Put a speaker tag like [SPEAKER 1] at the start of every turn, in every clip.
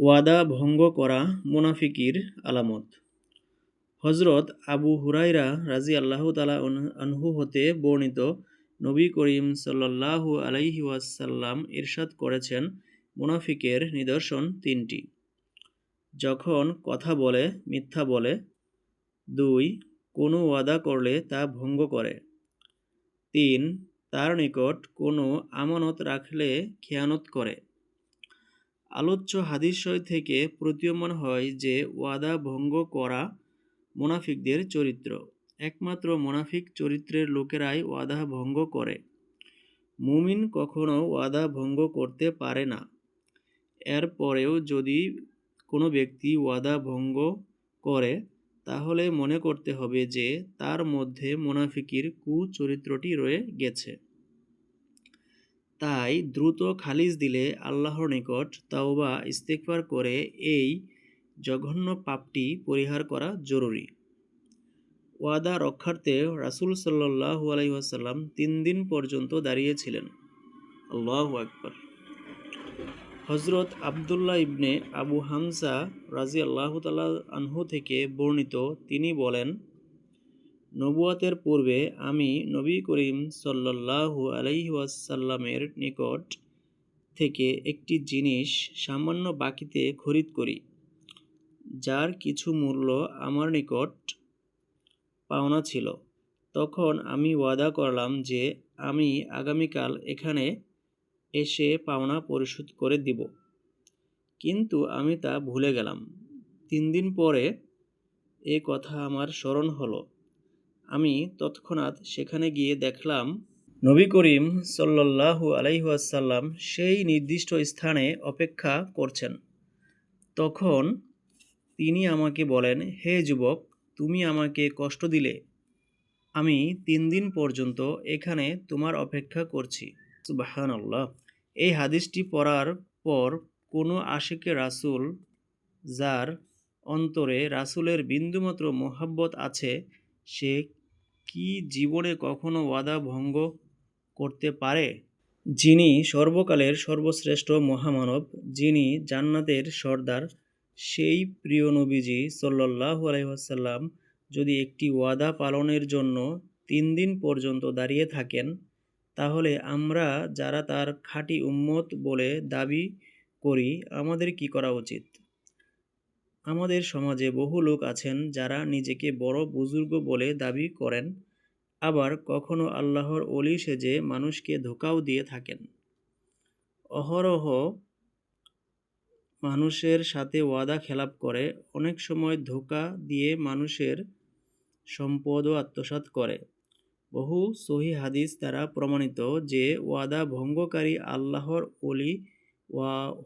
[SPEAKER 1] ওয়াদা ভঙ্গ করা মুনাফিকির আলামত। হযরত আবু হুরায়রা রাযিয়াল্লাহু তাআলা আনহু হতে বর্ণিত, নবী করিম সাল্লাল্লাহু আলাইহি ওয়াসাল্লাম ইরশাদ করেছেন, মুনাফিকের নিদর্শন তিনটি: যখন কথা বলে মিথ্যা বলে, ২ কোনো ওয়াদা করলে তা ভঙ্গ করে, ৩ তার নিকট কোনো আমানত রাখলে খেয়ানত করে। আলোচ্য হাদীসদ্বয় থেকে প্রতীয়মান হয় যে ওয়াদা ভঙ্গ করা মুনাফিকদের চরিত্র। একমাত্র মুনাফিক চরিত্রের লোকেরাই ওয়াদা ভঙ্গ করে। মুমিন কখনো ওয়াদা ভঙ্গ করতে পারে না। এর পরেও যদি কোনো ব্যক্তি ওয়াদা ভঙ্গ করে, তাহলে মনে করতে হবে যে তার মধ্যে মুনাফিকির কুচরিত্রটি রয়ে গেছে। তাই দ্রুত খালিজ দিলে আল্লাহর নিকট তাওবা ইস্তেগফার করে এই জঘন্য পাপটি পরিহার করা জরুরি। ওয়াদা রক্ষার্থে রাসূল সাল্লাল্লাহু আলাইহি ওয়াসাল্লাম ৩ দিন পর্যন্ত দাঁড়িয়েছিলেন। আল্লাহু আকবার। হযরত আব্দুল্লাহ ইবনে আবু হামজা রাযিয়াল্লাহু তাআলা আনহু থেকে বর্ণিত, তিনি বলেন, নবুয়তের পূর্বে আমি নবী করিম সাল্লাল্লাহু আলাইহি ওয়াসাল্লামের নিকট থেকে একটি জিনিস সামান্য বাকিতে খরিদ করি, যার কিছু মূল্য আমার নিকট পাওনা ছিল। তখন আমি ওয়াদা করলাম যে আমি আগামীকাল এখানে এসে পাওনা পরিশোধ করে দিব, কিন্তু আমি তা ভুলে গেলাম। ৩ দিন পরে এ কথা আমার স্মরণ হলো। আমি তৎক্ষণাৎ সেখানে গিয়ে দেখলাম নবী করিম সাল্লাল্লাহু আলাইহি ওয়াসাল্লাম সেই নির্দিষ্ট স্থানে অপেক্ষা করছেন। তখন তিনি আমাকে বলেন, হে যুবক, তুমি আমাকে কষ্ট দিলে। আমি ৩ দিন পর্যন্ত এখানে তোমার অপেক্ষা করছি। সুবহানাল্লাহ। এই হাদিসটি পড়ার পর কোনো আশিকে রাসূল, যার অন্তরে রাসূলের বিন্দুমাত্র মহব্বত আছে, সে কি জীবনে কখনো ওয়াদা ভঙ্গ করতে পারে? যিনি সর্বকালের সর্বশ্রেষ্ঠ মহামানব, যিনি জান্নাতের সর্দার, সেই প্রিয় নবীজি সাল্লাল্লাহু আলাইহি ওয়াসাল্লাম যদি একটি ওয়াদা পালনের জন্য ৩ দিন পর্যন্ত দাঁড়িয়ে থাকেন, তাহলে আমরা যারা তার খাঁটি উম্মত বলে দাবি করি, আমাদের কি করা উচিত? আমাদের সমাজে বহু লোক আছেন যারা নিজেকে বড় বুজুর্গ বলে দাবি করেন, আবার কখনো আল্লাহর ওলি সেজে মানুষকে ধোঁকাও দিয়ে থাকেন। অহরহ মানুষের সাথে ওয়াদা খেলাপ করে, অনেক সময় ধোঁকা দিয়ে মানুষের সম্পদও আত্মসাৎ করে। বহু সহিহ হাদিস দ্বারা প্রমাণিত যে ওয়াদা ভঙ্গকারী আল্লাহর ওলি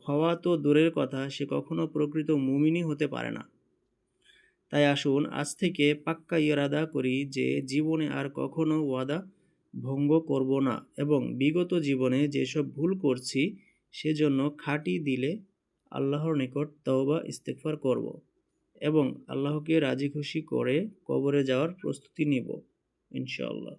[SPEAKER 1] হওয়া তো দূরের কথা, সে কখনো প্রকৃত মুমিনই হতে পারে না। তাই আসুন আজ থেকে পাক্কা ইরাদা করি যে জীবনে আর কখনো ওয়াদা ভঙ্গ করব না, এবং বিগত জীবনে যেসব ভুল করছি সেজন্য খাঁটি দিলে আল্লাহর নিকট তওবা ইস্তেগফার করব এবং আল্লাহকে রাজি খুশি করে কবরে যাওয়ার প্রস্তুতি নিব ইনশাআল্লাহ।